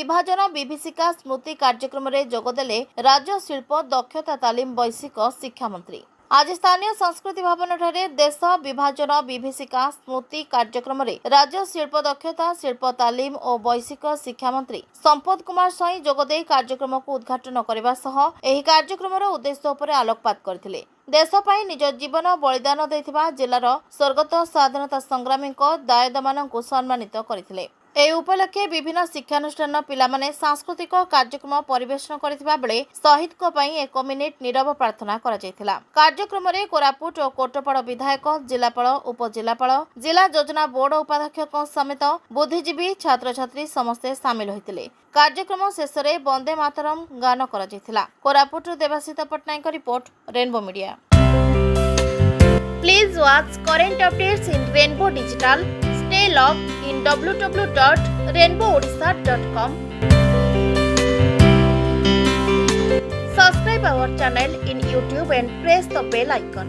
विभाजन विभीषिका स्मृति कार्यक्रम में जोगदेले राज्य शिल्प दक्षता तालीम वैश्विक शिक्षा मंत्री। आज स्थानीय संस्कृति भवन ठारे देश विभाजन विभीषिका स्मृति कार्यक्रम में राज्य शिल्प दक्षता शिल्प तालीम और वैश्विक शिक्षा मंत्री संपद कुमार स्वाई जोगदे कार्यक्रम को उद्घाटन करने सह एही कार्यक्रम उद्देश्य उपर आलोकपात करथिले। देशपाई निज जीवन बलिदान देथिबा जिलार स्वर्गत स्वाधीनता संग्रामी दायदमानंकु सम्मानित करथिले। ए उपलक्षे विभिन्न शिक्षानुष्ठान पिलामाने सांस्कृतिक कार्यक्रम परिवेषण करथिबा बेले शहीद को पई 1 मिनिट नीरव प्रार्थना करा जायथिला। कार्यक्रम रे कोरापुट और कोटपाड़ विधायक जिलापाल उपजिलापाल जिला योजना बोर्ड उपाध्यक्ष समेत बुद्धिजीवी छात्र छात्री समस्ते सामिल होइतिले। कार्यक्रम शेष रे वंदे मातरम गान करा जायथिला। Koraput Debasit Patnaik report Rainbow Media. Please watch current updates in Rainbow Digital. Stay logged in www.rainbowodisha.com. Subscribe our channel in YouTube and press the bell icon.